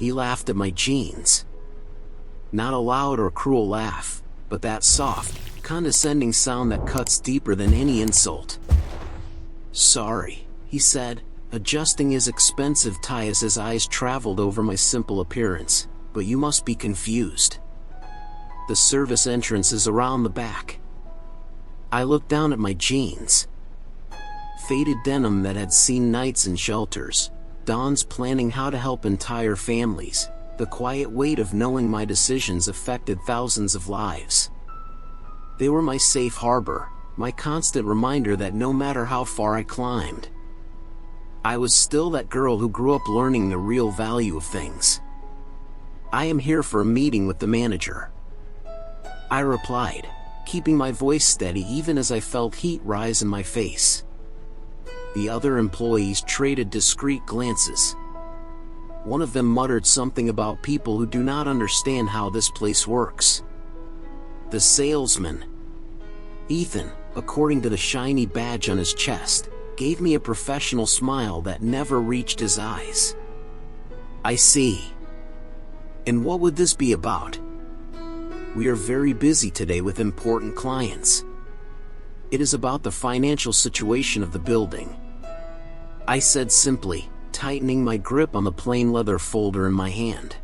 He laughed at my jeans. Not a loud or cruel laugh, but that soft, condescending sound that cuts deeper than any insult. "Sorry," he said, adjusting his expensive tie as his eyes traveled over my simple appearance, "but you must be confused. The service entrance is around the back." I looked down at my jeans. Faded denim that had seen nights in shelters, dawns planning how to help entire families, the quiet weight of knowing my decisions affected thousands of lives. They were my safe harbor, my constant reminder that no matter how far I climbed, I was still that girl who grew up learning the real value of things. "I am here for a meeting with the manager," I replied, keeping my voice steady even as I felt heat rise in my face. The other employees traded discreet glances. One of them muttered something about people who do not understand how this place works. The salesman, Ethan, according to the shiny badge on his chest, gave me a professional smile that never reached his eyes. "I see. And what would this be about?" "We are very busy today with important clients. It is about the financial situation of the building," I said simply, tightening my grip on the plain leather folder in my hand.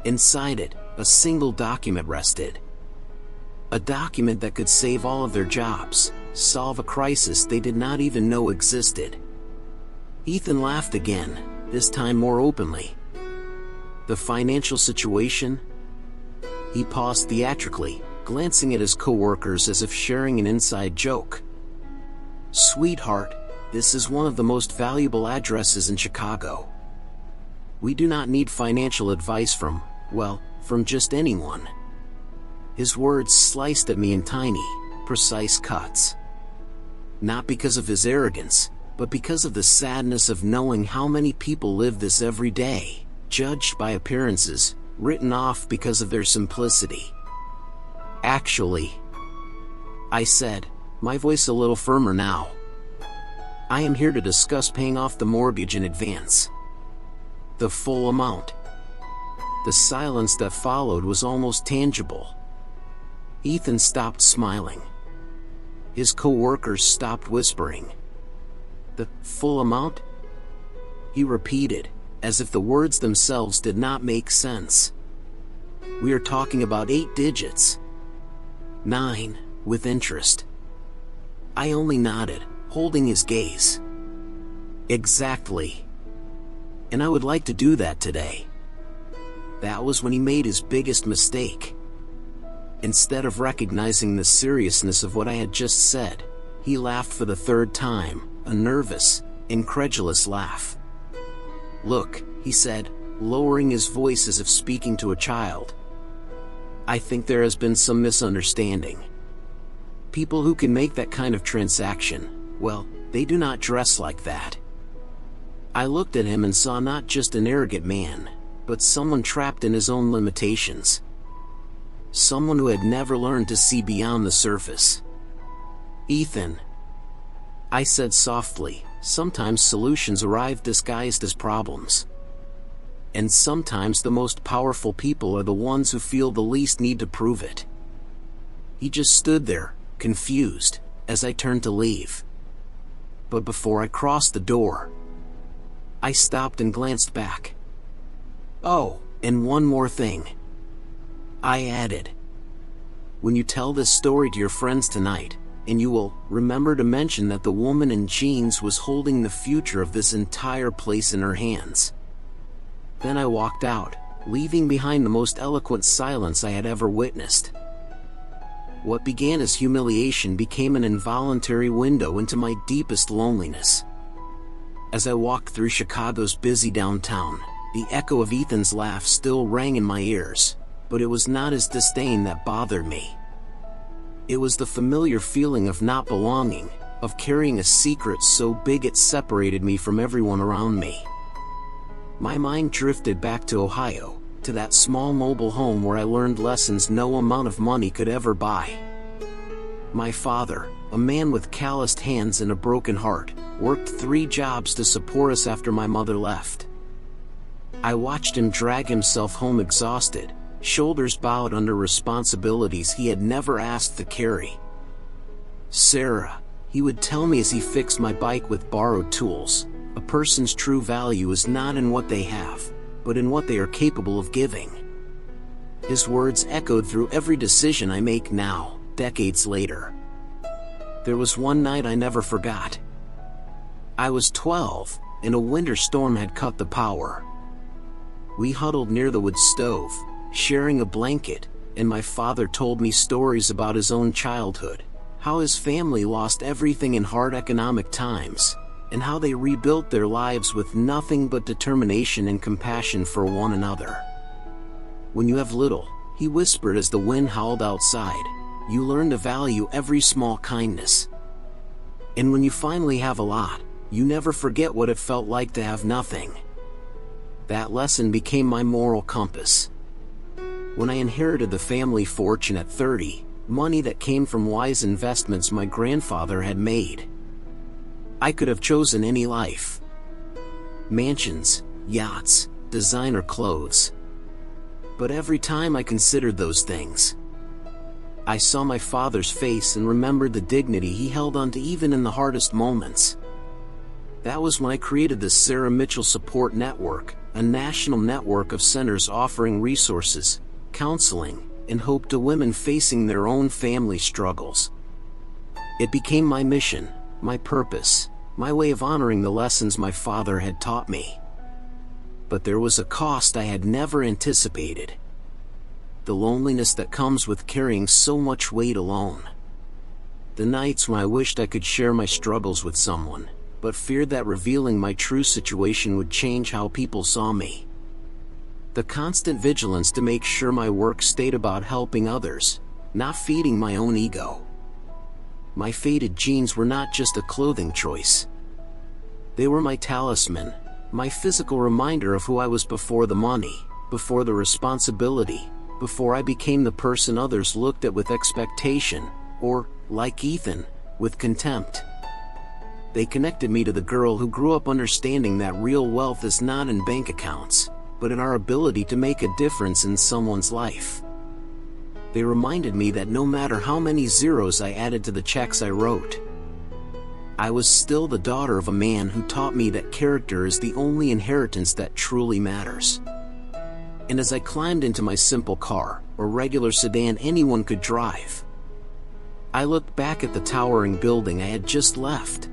Inside it, a single document rested. A document that could save all of their jobs, solve a crisis they did not even know existed. Ethan laughed again, this time more openly. "The financial situation?" He paused theatrically, glancing at his coworkers as if sharing an inside joke. "Sweetheart, this is one of the most valuable addresses in Chicago. We do not need financial advice from just anyone." His words sliced at me in tiny, precise cuts. Not because of his arrogance, but because of the sadness of knowing how many people live this every day, judged by appearances, written off because of their simplicity. "Actually," I said, my voice a little firmer now, "I am here to discuss paying off the mortgage in advance. The full amount." The silence that followed was almost tangible. Ethan stopped smiling. His coworkers stopped whispering. "The full amount?" he repeated, as if the words themselves did not make sense. "We are talking about 8 digits. 9, with interest." I only nodded, holding his gaze. "Exactly. And I would like to do that today." That was when he made his biggest mistake. Instead of recognizing the seriousness of what I had just said, he laughed for the third time, a nervous, incredulous laugh. "Look," he said, lowering his voice as if speaking to a child. "I think there has been some misunderstanding. People who can make that kind of transaction, they do not dress like that." I looked at him and saw not just an arrogant man, but someone trapped in his own limitations. Someone who had never learned to see beyond the surface. "Ethan," I said softly, "sometimes solutions arrive disguised as problems. And sometimes the most powerful people are the ones who feel the least need to prove it." He just stood there, confused, as I turned to leave. But before I crossed the door, I stopped and glanced back. "Oh, and one more thing," I added. "When you tell this story to your friends tonight, and you will remember to mention that the woman in jeans was holding the future of this entire place in her hands." Then I walked out, leaving behind the most eloquent silence I had ever witnessed. What began as humiliation became an involuntary window into my deepest loneliness. As I walked through Chicago's busy downtown, the echo of Ethan's laugh still rang in my ears, but it was not his disdain that bothered me. It was the familiar feeling of not belonging, of carrying a secret so big it separated me from everyone around me. My mind drifted back to Ohio, to that small mobile home where I learned lessons no amount of money could ever buy. My father, a man with calloused hands and a broken heart, worked 3 jobs to support us after my mother left. I watched him drag himself home exhausted, shoulders bowed under responsibilities he had never asked to carry. "Sarah," he would tell me as he fixed my bike with borrowed tools, "a person's true value is not in what they have, but in what they are capable of giving." His words echoed through every decision I make now, decades later. There was one night I never forgot. I was 12, and a winter storm had cut the power. We huddled near the wood stove, sharing a blanket, and my father told me stories about his own childhood, how his family lost everything in hard economic times, and how they rebuilt their lives with nothing but determination and compassion for one another. "When you have little," he whispered as the wind howled outside, "you learn to value every small kindness. And when you finally have a lot, you never forget what it felt like to have nothing." That lesson became my moral compass. When I inherited the family fortune at 30, money that came from wise investments my grandfather had made, I could have chosen any life. Mansions, yachts, designer clothes. But every time I considered those things, I saw my father's face and remembered the dignity he held onto even in the hardest moments. That was when I created the Sarah Mitchell Support Network, a national network of centers offering resources, counseling, and hope to women facing their own family struggles. It became my mission, my purpose, my way of honoring the lessons my father had taught me. But there was a cost I had never anticipated. The loneliness that comes with carrying so much weight alone. The nights when I wished I could share my struggles with someone, but feared that revealing my true situation would change how people saw me. The constant vigilance to make sure my work stayed about helping others, not feeding my own ego. My faded jeans were not just a clothing choice. They were my talisman, my physical reminder of who I was before the money, before the responsibility, before I became the person others looked at with expectation, or, like Ethan, with contempt. They connected me to the girl who grew up understanding that real wealth is not in bank accounts, but in our ability to make a difference in someone's life. They reminded me that no matter how many zeros I added to the checks I wrote, I was still the daughter of a man who taught me that character is the only inheritance that truly matters. And as I climbed into my simple car, a regular sedan anyone could drive, I looked back at the towering building I had just left.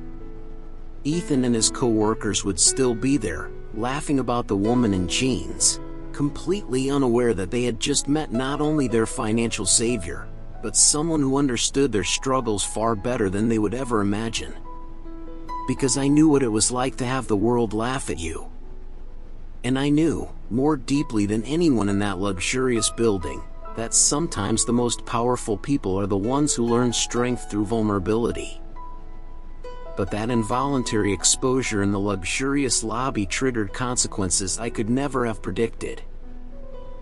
Ethan and his co-workers would still be there, laughing about the woman in jeans, completely unaware that they had just met not only their financial savior, but someone who understood their struggles far better than they would ever imagine. Because I knew what it was like to have the world laugh at you. And I knew, more deeply than anyone in that luxurious building, that sometimes the most powerful people are the ones who learn strength through vulnerability. But that involuntary exposure in the luxurious lobby triggered consequences I could never have predicted.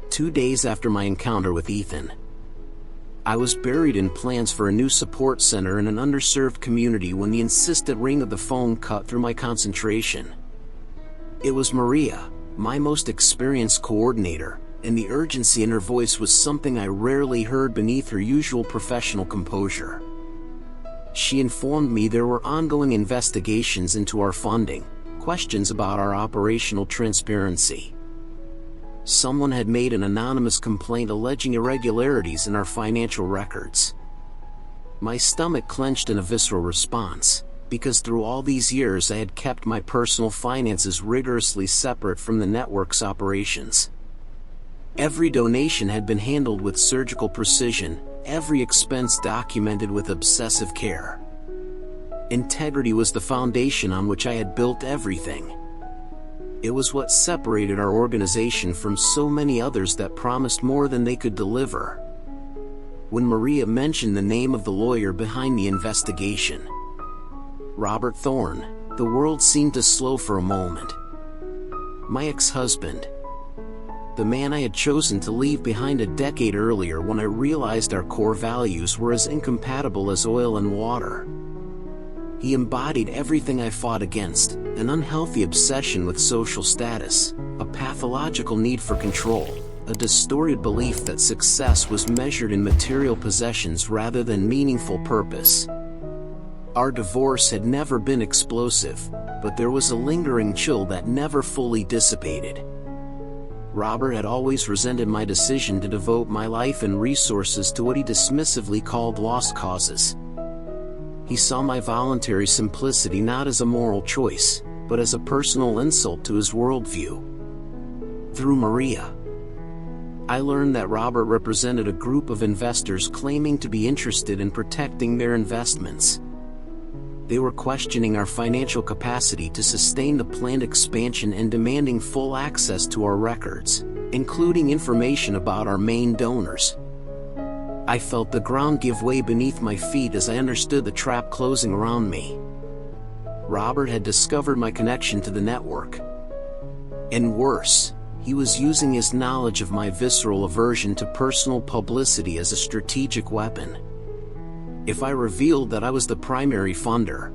2 days after my encounter with Ethan, I was buried in plans for a new support center in an underserved community when the insistent ring of the phone cut through my concentration. It was Maria, my most experienced coordinator, and the urgency in her voice was something I rarely heard beneath her usual professional composure. She informed me there were ongoing investigations into our funding, questions about our operational transparency. Someone had made an anonymous complaint alleging irregularities in our financial records. My stomach clenched in a visceral response, because through all these years I had kept my personal finances rigorously separate from the network's operations. Every donation had been handled with surgical precision, every expense documented with obsessive care. Integrity was the foundation on which I had built everything. It was what separated our organization from so many others that promised more than they could deliver. When Maria mentioned the name of the lawyer behind the investigation, Robert Thorne, the world seemed to slow for a moment. My ex-husband, the man I had chosen to leave behind a decade earlier when I realized our core values were as incompatible as oil and water. He embodied everything I fought against: an unhealthy obsession with social status, a pathological need for control, a distorted belief that success was measured in material possessions rather than meaningful purpose. Our divorce had never been explosive, but there was a lingering chill that never fully dissipated. Robert had always resented my decision to devote my life and resources to what he dismissively called lost causes. He saw my voluntary simplicity not as a moral choice, but as a personal insult to his worldview. Through Maria, I learned that Robert represented a group of investors claiming to be interested in protecting their investments. They were questioning our financial capacity to sustain the planned expansion and demanding full access to our records, including information about our main donors. I felt the ground give way beneath my feet as I understood the trap closing around me. Robert had discovered my connection to the network. And worse, he was using his knowledge of my visceral aversion to personal publicity as a strategic weapon. If I revealed that I was the primary funder,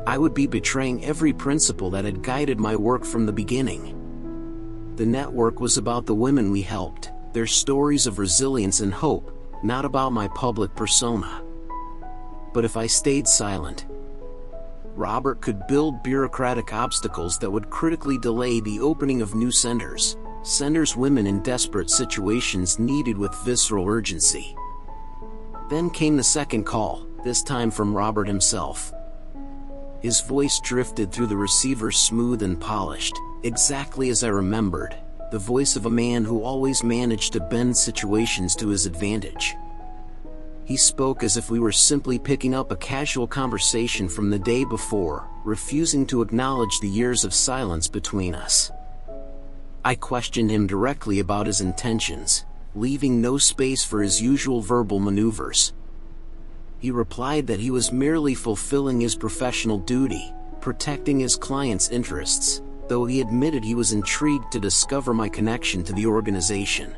I would be betraying every principle that had guided my work from the beginning. The network was about the women we helped, their stories of resilience and hope, not about my public persona. But if I stayed silent, Robert could build bureaucratic obstacles that would critically delay the opening of new centers women in desperate situations needed with visceral urgency. Then came the second call, this time from Robert himself. His voice drifted through the receiver smooth and polished, exactly as I remembered, the voice of a man who always managed to bend situations to his advantage. He spoke as if we were simply picking up a casual conversation from the day before, refusing to acknowledge the years of silence between us. I questioned him directly about his intentions, leaving no space for his usual verbal maneuvers. He replied that he was merely fulfilling his professional duty, protecting his clients' interests, though he admitted he was intrigued to discover my connection to the organization.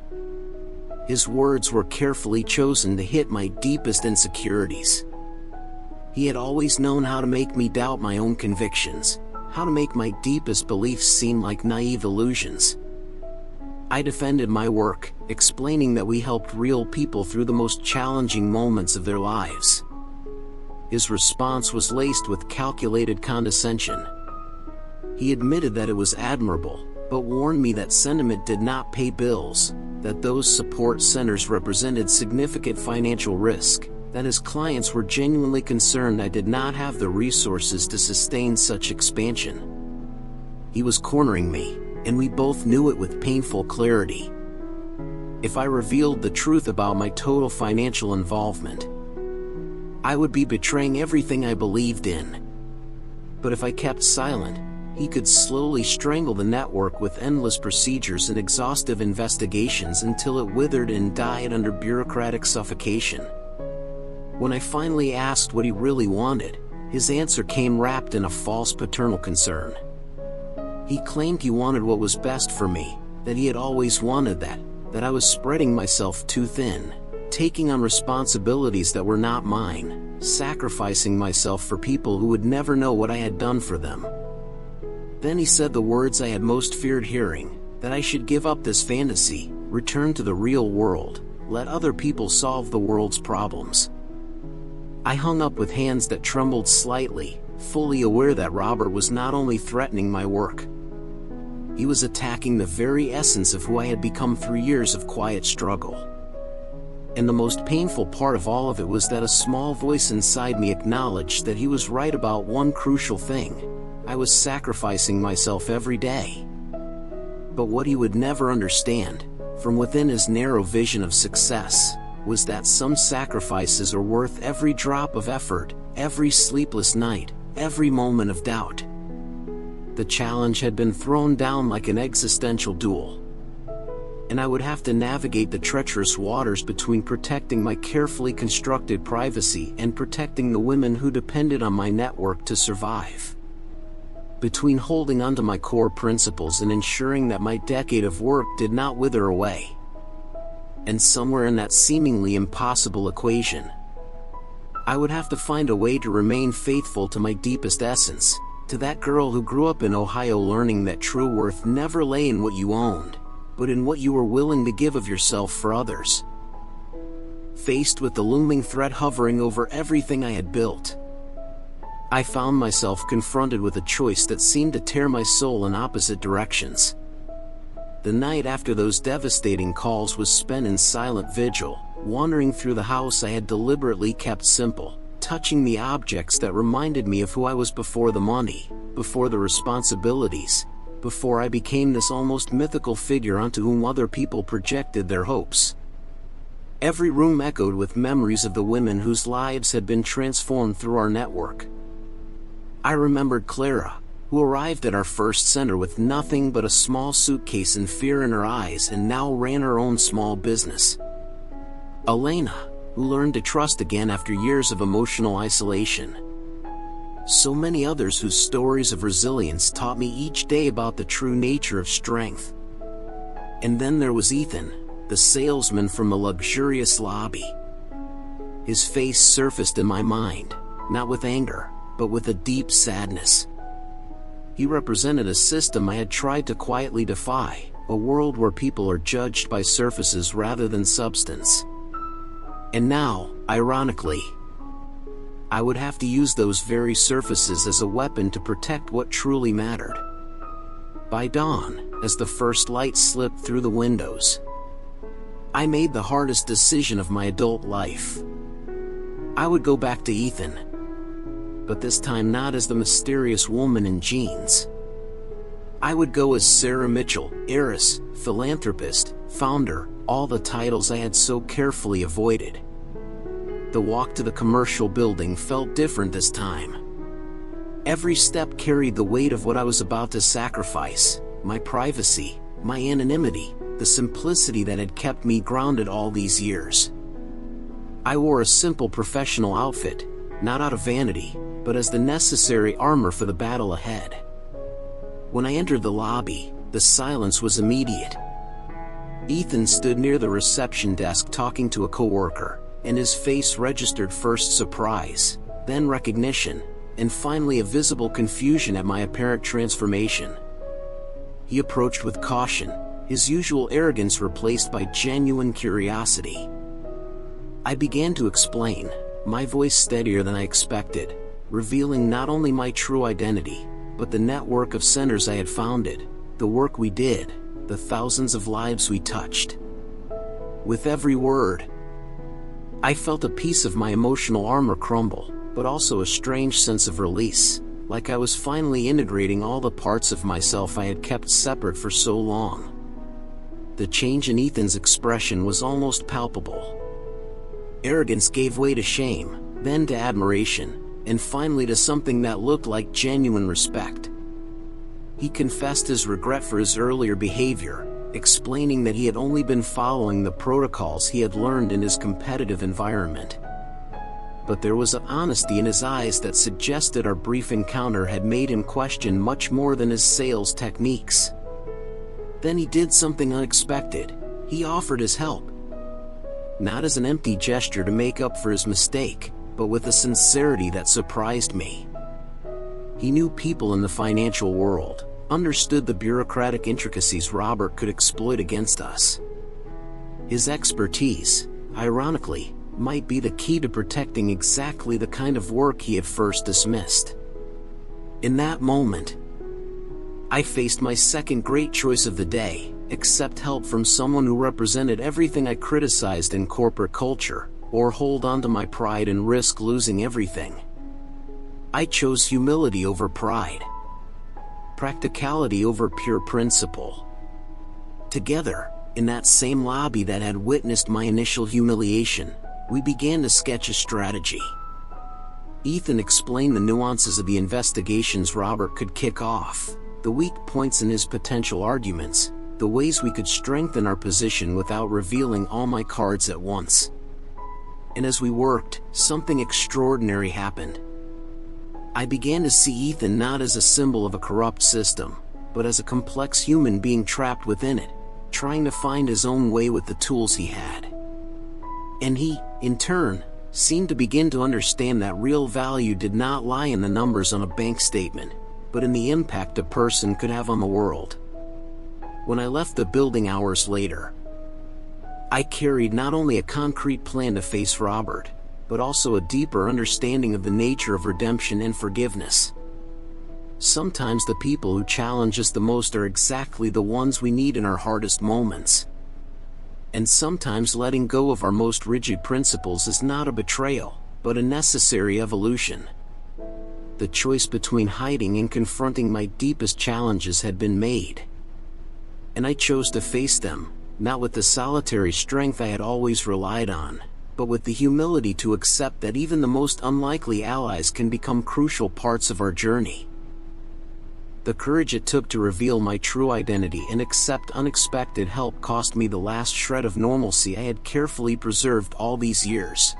His words were carefully chosen to hit my deepest insecurities. He had always known how to make me doubt my own convictions, how to make my deepest beliefs seem like naive illusions. I defended my work, explaining that we helped real people through the most challenging moments of their lives. His response was laced with calculated condescension. He admitted that it was admirable, but warned me that sentiment did not pay bills, that those support centers represented significant financial risk, that his clients were genuinely concerned I did not have the resources to sustain such expansion. He was cornering me, and we both knew it with painful clarity. If I revealed the truth about my total financial involvement, I would be betraying everything I believed in. But if I kept silent, he could slowly strangle the network with endless procedures and exhaustive investigations until it withered and died under bureaucratic suffocation. When I finally asked what he really wanted, his answer came wrapped in a false paternal concern. He claimed he wanted what was best for me, that he had always wanted that I was spreading myself too thin, taking on responsibilities that were not mine, sacrificing myself for people who would never know what I had done for them. Then he said the words I had most feared hearing, that I should give up this fantasy, return to the real world, let other people solve the world's problems. I hung up with hands that trembled slightly, fully aware that Robert was not only threatening my work, he was attacking the very essence of who I had become through years of quiet struggle. And the most painful part of all of it was that a small voice inside me acknowledged that he was right about one crucial thing: I was sacrificing myself every day. But what he would never understand, from within his narrow vision of success, was that some sacrifices are worth every drop of effort, every sleepless night, every moment of doubt. The challenge had been thrown down like an existential duel, and I would have to navigate the treacherous waters between protecting my carefully constructed privacy and protecting the women who depended on my network to survive. Between holding onto my core principles and ensuring that my decade of work did not wither away. And somewhere in that seemingly impossible equation, I would have to find a way to remain faithful to my deepest essence, to that girl who grew up in Ohio learning that true worth never lay in what you owned, but in what you were willing to give of yourself for others. Faced with the looming threat hovering over everything I had built, I found myself confronted with a choice that seemed to tear my soul in opposite directions. The night after those devastating calls was spent in silent vigil, wandering through the house I had deliberately kept simple, touching the objects that reminded me of who I was before the money, before the responsibilities, before I became this almost mythical figure onto whom other people projected their hopes. Every room echoed with memories of the women whose lives had been transformed through our network. I remembered Clara, who arrived at our first center with nothing but a small suitcase and fear in her eyes and now ran her own small business. Elena, who learned to trust again after years of emotional isolation. So many others whose stories of resilience taught me each day about the true nature of strength. And then there was Ethan, the salesman from the luxurious lobby. His face surfaced in my mind, not with anger, but with a deep sadness. He represented a system I had tried to quietly defy, a world where people are judged by surfaces rather than substance. And now, ironically, I would have to use those very surfaces as a weapon to protect what truly mattered. By dawn, as the first light slipped through the windows, I made the hardest decision of my adult life. I would go back to Ethan, but this time not as the mysterious woman in jeans. I would go as Sarah Mitchell, heiress, philanthropist, founder, all the titles I had so carefully avoided. The walk to the commercial building felt different this time. Every step carried the weight of what I was about to sacrifice, my privacy, my anonymity, the simplicity that had kept me grounded all these years. I wore a simple professional outfit, not out of vanity, but as the necessary armor for the battle ahead. When I entered the lobby, the silence was immediate. Ethan stood near the reception desk talking to a coworker, and his face registered first surprise, then recognition, and finally a visible confusion at my apparent transformation. He approached with caution, his usual arrogance replaced by genuine curiosity. I began to explain, my voice steadier than I expected, revealing not only my true identity, but the network of centers I had founded, the work we did, the thousands of lives we touched. With every word, I felt a piece of my emotional armor crumble, but also a strange sense of release, like I was finally integrating all the parts of myself I had kept separate for so long. The change in Ethan's expression was almost palpable. Arrogance gave way to shame, then to admiration, and finally to something that looked like genuine respect. He confessed his regret for his earlier behavior, explaining that he had only been following the protocols he had learned in his competitive environment. But there was an honesty in his eyes that suggested our brief encounter had made him question much more than his sales techniques. Then he did something unexpected. He offered his help. Not as an empty gesture to make up for his mistake, but with a sincerity that surprised me. He knew people in the financial world, understood the bureaucratic intricacies Robert could exploit against us. His expertise, ironically, might be the key to protecting exactly the kind of work he had first dismissed. In that moment, I faced my second great choice of the day: accept help from someone who represented everything I criticized in corporate culture, or hold on to my pride and risk losing everything. I chose humility over pride, practicality over pure principle. Together, in that same lobby that had witnessed my initial humiliation, we began to sketch a strategy. Ethan explained the nuances of the investigations Robert could kick off, the weak points in his potential arguments, the ways we could strengthen our position without revealing all my cards at once. And as we worked, something extraordinary happened. I began to see Ethan not as a symbol of a corrupt system, but as a complex human being trapped within it, trying to find his own way with the tools he had. And he, in turn, seemed to begin to understand that real value did not lie in the numbers on a bank statement, but in the impact a person could have on the world. When I left the building hours later, I carried not only a concrete plan to face Robert, but also a deeper understanding of the nature of redemption and forgiveness. Sometimes the people who challenge us the most are exactly the ones we need in our hardest moments. And sometimes letting go of our most rigid principles is not a betrayal, but a necessary evolution. The choice between hiding and confronting my deepest challenges had been made. And I chose to face them, not with the solitary strength I had always relied on, but with the humility to accept that even the most unlikely allies can become crucial parts of our journey. The courage it took to reveal my true identity and accept unexpected help cost me the last shred of normalcy I had carefully preserved all these years.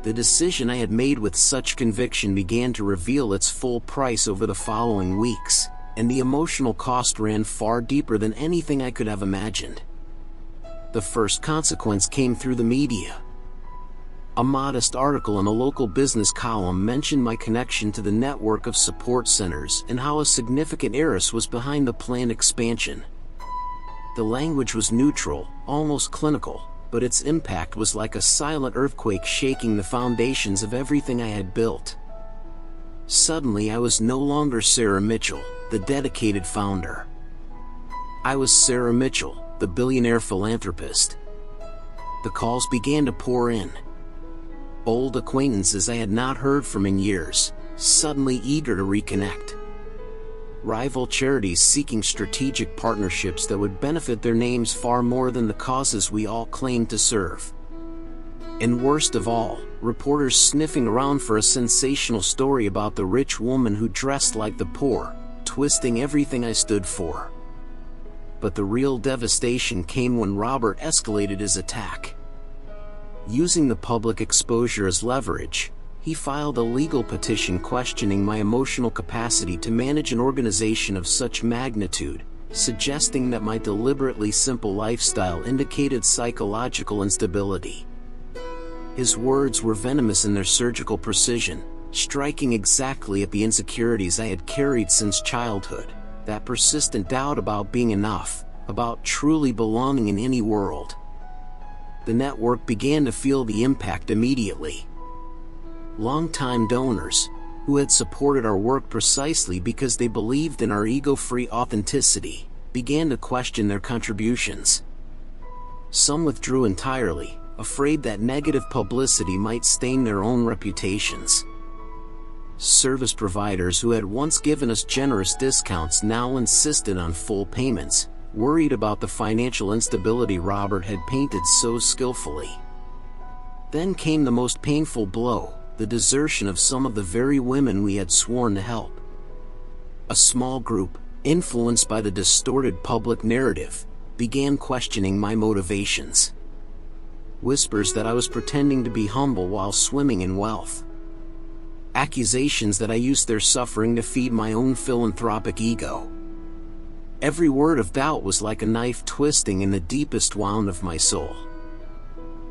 The decision I had made with such conviction began to reveal its full price over the following weeks, and the emotional cost ran far deeper than anything I could have imagined. The first consequence came through the media. A modest article in a local business column mentioned my connection to the network of support centers and how a significant heiress was behind the planned expansion. The language was neutral, almost clinical, but its impact was like a silent earthquake shaking the foundations of everything I had built. Suddenly I was no longer Sarah Mitchell, the dedicated founder. I was Sarah Mitchell, the billionaire philanthropist. The calls began to pour in. Old acquaintances I had not heard from in years, suddenly eager to reconnect. Rival charities seeking strategic partnerships that would benefit their names far more than the causes we all claimed to serve. And worst of all, reporters sniffing around for a sensational story about the rich woman who dressed like the poor, twisting everything I stood for. But the real devastation came when Robert escalated his attack. Using the public exposure as leverage, he filed a legal petition questioning my emotional capacity to manage an organization of such magnitude, suggesting that my deliberately simple lifestyle indicated psychological instability. His words were venomous in their surgical precision, striking exactly at the insecurities I had carried since childhood, that persistent doubt about being enough, about truly belonging in any world. The network began to feel the impact immediately. Longtime donors, who had supported our work precisely because they believed in our ego-free authenticity, began to question their contributions. Some withdrew entirely, afraid that negative publicity might stain their own reputations. Service providers who had once given us generous discounts now insisted on full payments, worried about the financial instability Robert had painted so skillfully. Then came the most painful blow, the desertion of some of the very women we had sworn to help. A small group, influenced by the distorted public narrative, began questioning my motivations. Whispers that I was pretending to be humble while swimming in wealth. Accusations that I used their suffering to feed my own philanthropic ego. Every word of doubt was like a knife twisting in the deepest wound of my soul.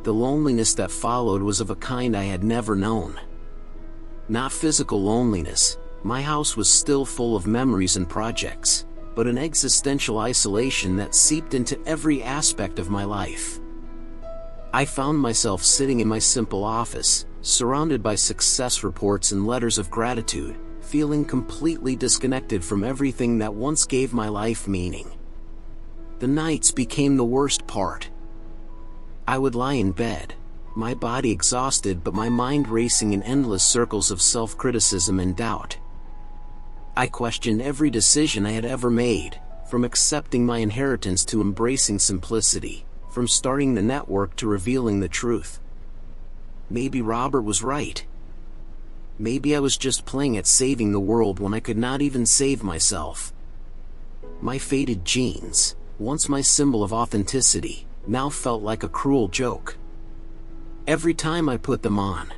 The loneliness that followed was of a kind I had never known. Not physical loneliness, my house was still full of memories and projects, but an existential isolation that seeped into every aspect of my life. I found myself sitting in my simple office, surrounded by success reports and letters of gratitude, feeling completely disconnected from everything that once gave my life meaning. The nights became the worst part. I would lie in bed, my body exhausted but my mind racing in endless circles of self-criticism and doubt. I questioned every decision I had ever made, from accepting my inheritance to embracing simplicity, from starting the network to revealing the truth. Maybe Robert was right. Maybe I was just playing at saving the world when I could not even save myself. My faded jeans, once my symbol of authenticity, now felt like a cruel joke. Every time I put them on,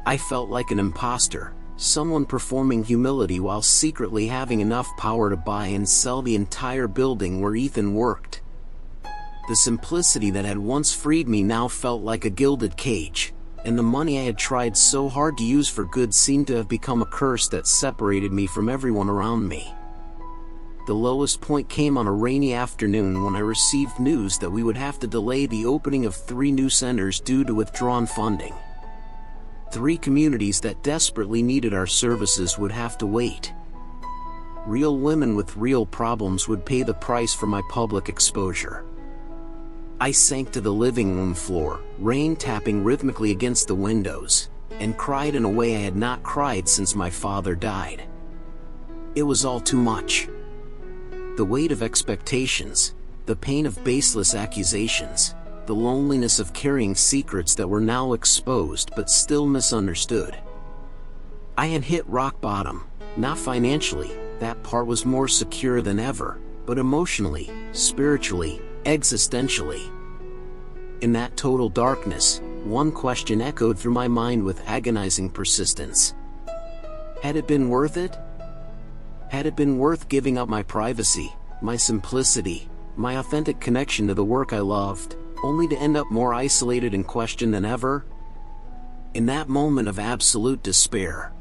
I felt like an imposter, someone performing humility while secretly having enough power to buy and sell the entire building where Ethan worked. The simplicity that had once freed me now felt like a gilded cage, and the money I had tried so hard to use for good seemed to have become a curse that separated me from everyone around me. The lowest point came on a rainy afternoon when I received news that we would have to delay the opening of 3 new centers due to withdrawn funding. 3 communities that desperately needed our services would have to wait. Real women with real problems would pay the price for my public exposure. I sank to the living room floor, rain tapping rhythmically against the windows, and cried in a way I had not cried since my father died. It was all too much. The weight of expectations, the pain of baseless accusations, the loneliness of carrying secrets that were now exposed but still misunderstood. I had hit rock bottom, not financially, that part was more secure than ever, but emotionally, spiritually, existentially. In that total darkness, one question echoed through my mind with agonizing persistence. Had it been worth it? Had it been worth giving up my privacy, my simplicity, my authentic connection to the work I loved, only to end up more isolated and questioned than ever? In that moment of absolute despair,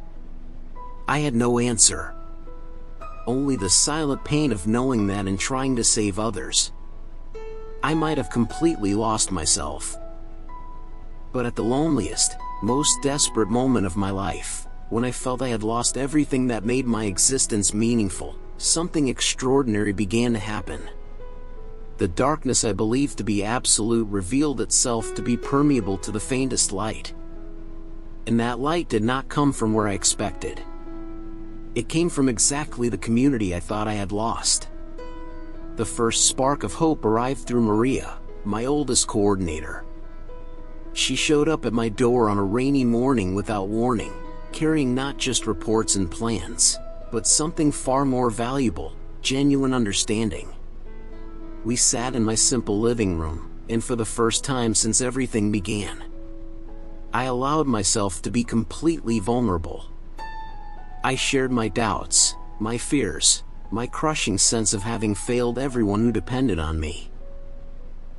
I had no answer. Only the silent pain of knowing that in trying to save others, I might have completely lost myself. But at the loneliest, most desperate moment of my life, when I felt I had lost everything that made my existence meaningful, something extraordinary began to happen. The darkness I believed to be absolute revealed itself to be permeable to the faintest light. And that light did not come from where I expected. It came from exactly the community I thought I had lost. The first spark of hope arrived through Maria, my oldest coordinator. She showed up at my door on a rainy morning without warning, carrying not just reports and plans, but something far more valuable, genuine understanding. We sat in my simple living room, and for the first time since everything began, I allowed myself to be completely vulnerable. I shared my doubts, my fears, my crushing sense of having failed everyone who depended on me.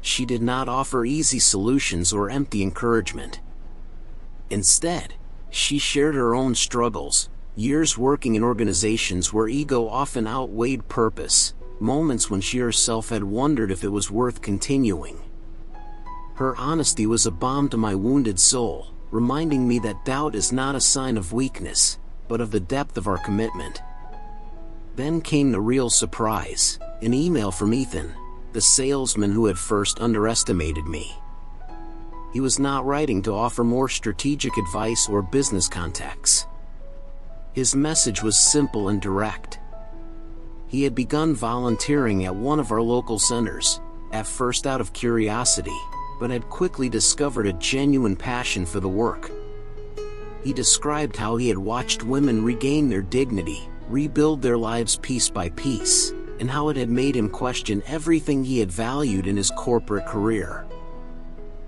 She did not offer easy solutions or empty encouragement. Instead, she shared her own struggles, years working in organizations where ego often outweighed purpose, moments when she herself had wondered if it was worth continuing. Her honesty was a balm to my wounded soul, reminding me that doubt is not a sign of weakness, but of the depth of our commitment. Then came the real surprise, an email from Ethan, the salesman who had first underestimated me. He was not writing to offer more strategic advice or business contacts. His message was simple and direct. He had begun volunteering at one of our local centers, at first out of curiosity, but had quickly discovered a genuine passion for the work. He described how he had watched women regain their dignity, rebuild their lives piece by piece, and how it had made him question everything he had valued in his corporate career.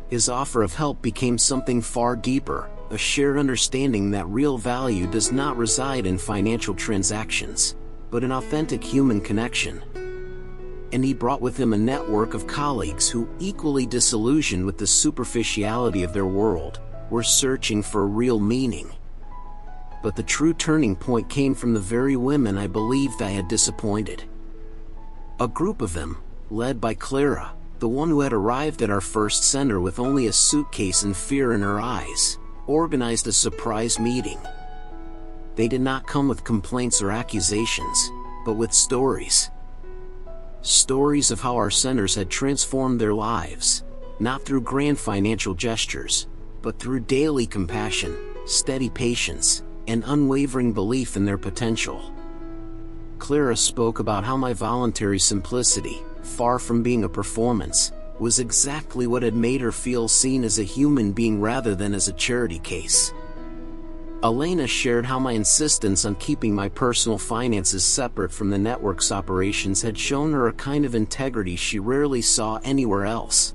His offer of help became something far deeper, a shared understanding that real value does not reside in financial transactions, but in authentic human connection. And he brought with him a network of colleagues who, equally disillusioned with the superficiality of their world, were searching for real meaning. But the true turning point came from the very women I believed I had disappointed. A group of them, led by Clara, the one who had arrived at our first center with only a suitcase and fear in her eyes, organized a surprise meeting. They did not come with complaints or accusations, but with stories. Stories of how our centers had transformed their lives, not through grand financial gestures, but through daily compassion, steady patience, and unwavering belief in their potential. Clara spoke about how my voluntary simplicity, far from being a performance, was exactly what had made her feel seen as a human being rather than as a charity case. Elena shared how my insistence on keeping my personal finances separate from the network's operations had shown her a kind of integrity she rarely saw anywhere else.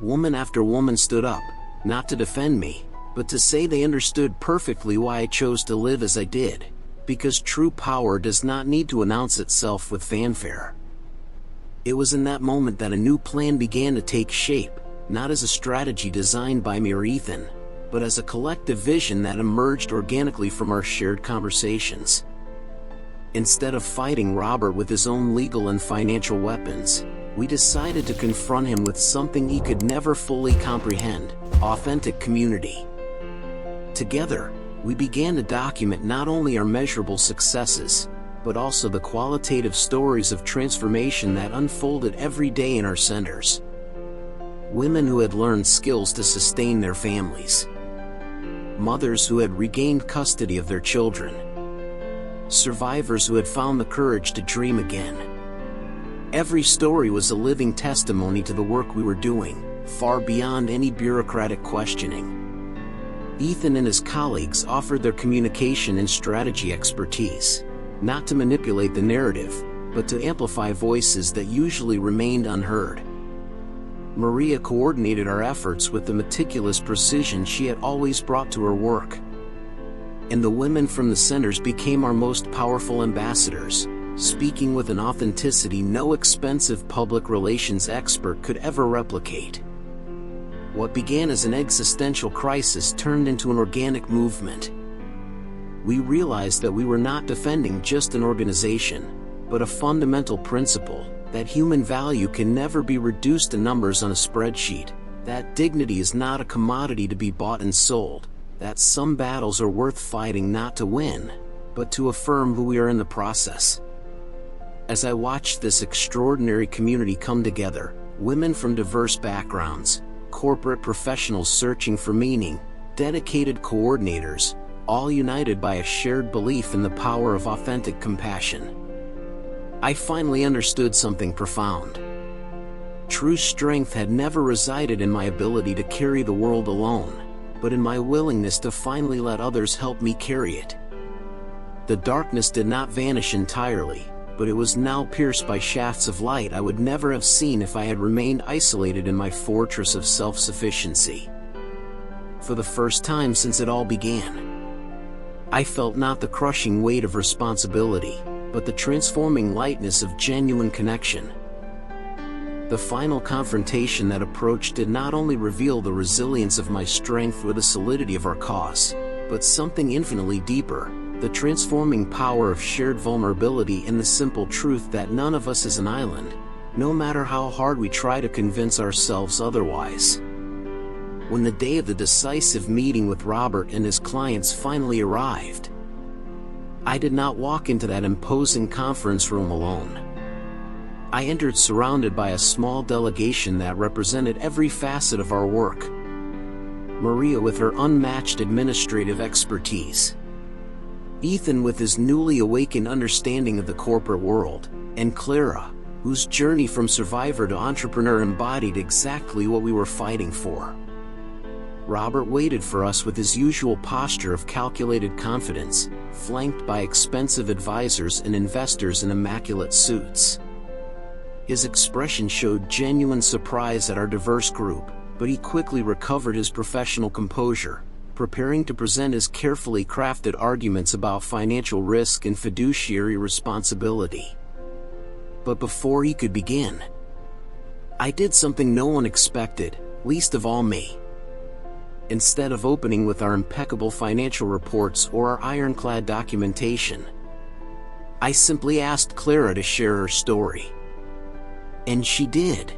Woman after woman stood up, not to defend me, but to say they understood perfectly why I chose to live as I did, because true power does not need to announce itself with fanfare. It was in that moment that a new plan began to take shape, not as a strategy designed by me or Ethan, but as a collective vision that emerged organically from our shared conversations. Instead of fighting Robert with his own legal and financial weapons, we decided to confront him with something he could never fully comprehend: authentic community. Together, we began to document not only our measurable successes, but also the qualitative stories of transformation that unfolded every day in our centers. Women who had learned skills to sustain their families. Mothers who had regained custody of their children. Survivors who had found the courage to dream again. Every story was a living testimony to the work we were doing, far beyond any bureaucratic questioning. Ethan and his colleagues offered their communication and strategy expertise, not to manipulate the narrative, but to amplify voices that usually remained unheard. Maria coordinated our efforts with the meticulous precision she had always brought to her work. And the women from the centers became our most powerful ambassadors, speaking with an authenticity no expensive public relations expert could ever replicate. What began as an existential crisis turned into an organic movement. We realized that we were not defending just an organization, but a fundamental principle, that human value can never be reduced to numbers on a spreadsheet, that dignity is not a commodity to be bought and sold, that some battles are worth fighting not to win, but to affirm who we are in the process. As I watched this extraordinary community come together, women from diverse backgrounds, corporate professionals searching for meaning, dedicated coordinators, all united by a shared belief in the power of authentic compassion, I finally understood something profound. True strength had never resided in my ability to carry the world alone, but in my willingness to finally let others help me carry it. The darkness did not vanish entirely, but it was now pierced by shafts of light I would never have seen if I had remained isolated in my fortress of self-sufficiency. For the first time since it all began, I felt not the crushing weight of responsibility, but the transforming lightness of genuine connection. The final confrontation that approached did not only reveal the resilience of my strength or the solidity of our cause, but something infinitely deeper, the transforming power of shared vulnerability and the simple truth that none of us is an island, no matter how hard we try to convince ourselves otherwise. When the day of the decisive meeting with Robert and his clients finally arrived, I did not walk into that imposing conference room alone. I entered surrounded by a small delegation that represented every facet of our work. Maria with her unmatched administrative expertise, Ethan with his newly awakened understanding of the corporate world, and Clara, whose journey from survivor to entrepreneur embodied exactly what we were fighting for. Robert waited for us with his usual posture of calculated confidence, flanked by expensive advisors and investors in immaculate suits. His expression showed genuine surprise at our diverse group, but he quickly recovered his professional composure, preparing to present his carefully crafted arguments about financial risk and fiduciary responsibility. But before he could begin, I did something no one expected, least of all me. Instead of opening with our impeccable financial reports or our ironclad documentation, I simply asked Clara to share her story. And she did.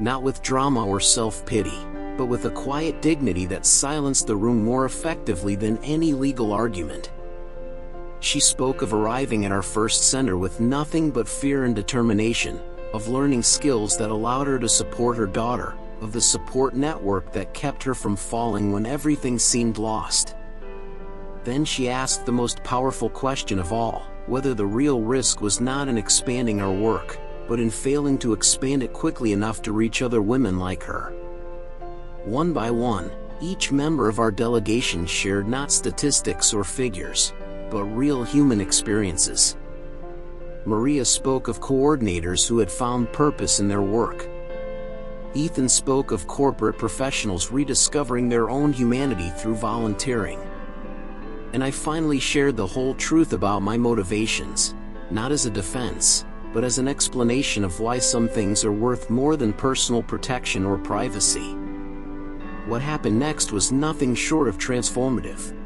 Not with drama or self-pity, but with a quiet dignity that silenced the room more effectively than any legal argument. She spoke of arriving at our first center with nothing but fear and determination, of learning skills that allowed her to support her daughter, of the support network that kept her from falling when everything seemed lost. Then she asked the most powerful question of all, whether the real risk was not in expanding our work, but in failing to expand it quickly enough to reach other women like her. One by one, each member of our delegation shared not statistics or figures, but real human experiences. Maria spoke of coordinators who had found purpose in their work. Ethan spoke of corporate professionals rediscovering their own humanity through volunteering. And I finally shared the whole truth about my motivations, not as a defense, but as an explanation of why some things are worth more than personal protection or privacy. What happened next was nothing short of transformative.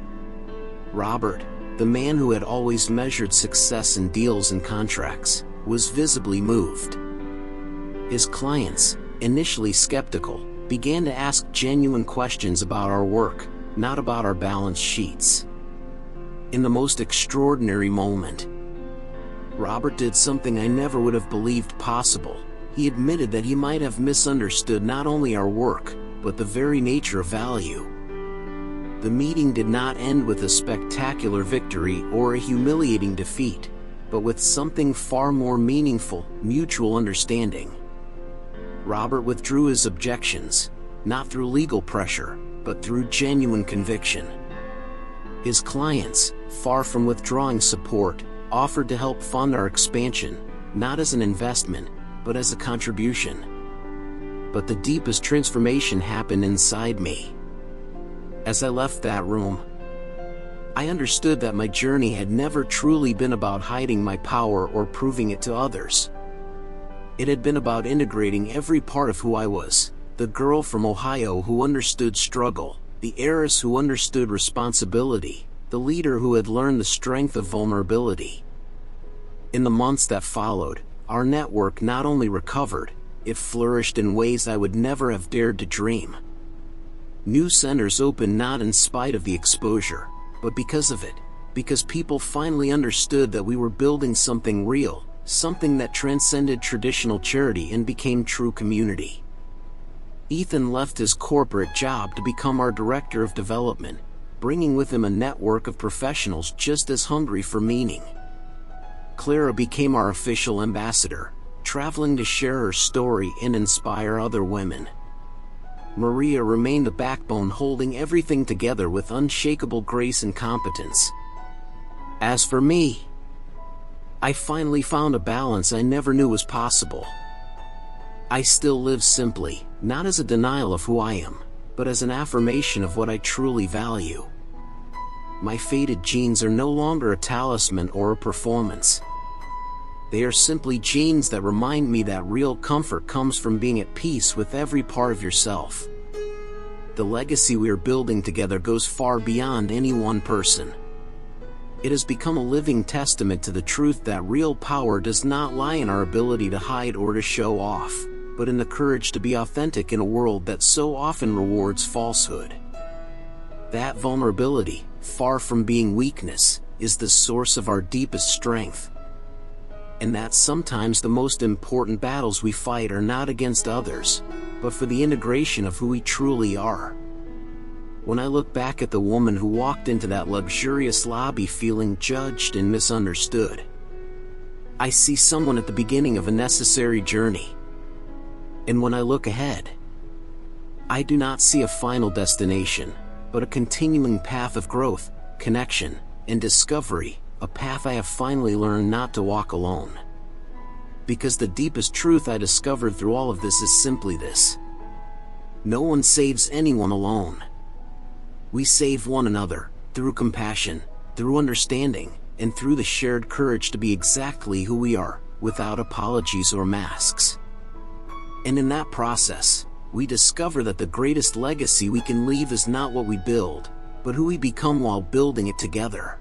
Robert, the man who had always measured success in deals and contracts, was visibly moved. His clients, initially skeptical, began to ask genuine questions about our work, not about our balance sheets. In the most extraordinary moment, Robert did something I never would have believed possible. He admitted that he might have misunderstood not only our work, but the very nature of value. The meeting did not end with a spectacular victory or a humiliating defeat, but with something far more meaningful: mutual understanding. Robert withdrew his objections, not through legal pressure, but through genuine conviction. His clients, far from withdrawing support, offered to help fund our expansion, not as an investment, but as a contribution. But the deepest transformation happened inside me. As I left that room, I understood that my journey had never truly been about hiding my power or proving it to others. It had been about integrating every part of who I was: the girl from Ohio who understood struggle, the heiress who understood responsibility, the leader who had learned the strength of vulnerability. In the months that followed, our network not only recovered, it flourished in ways I would never have dared to dream. New centers opened not in spite of the exposure, but because of it, because people finally understood that we were building something real, something that transcended traditional charity and became true community. Ethan left his corporate job to become our director of development, bringing with him a network of professionals just as hungry for meaning. Clara became our official ambassador, traveling to share her story and inspire other women. Maria remained the backbone, holding everything together with unshakable grace and competence. As for me, I finally found a balance I never knew was possible. I still live simply, not as a denial of who I am, but as an affirmation of what I truly value. My faded jeans are no longer a talisman or a performance. They are simply jeans that remind me that real comfort comes from being at peace with every part of yourself. The legacy we are building together goes far beyond any one person. It has become a living testament to the truth that real power does not lie in our ability to hide or to show off, but in the courage to be authentic in a world that so often rewards falsehood. That vulnerability, far from being weakness, is the source of our deepest strength. And that sometimes the most important battles we fight are not against others, but for the integration of who we truly are. When I look back at the woman who walked into that luxurious lobby feeling judged and misunderstood, I see someone at the beginning of a necessary journey. And when I look ahead, I do not see a final destination, but a continuing path of growth, connection, and discovery, a path I have finally learned not to walk alone. Because the deepest truth I discovered through all of this is simply this: no one saves anyone alone. We save one another, through compassion, through understanding, and through the shared courage to be exactly who we are, without apologies or masks. And in that process, we discover that the greatest legacy we can leave is not what we build, but who we become while building it together.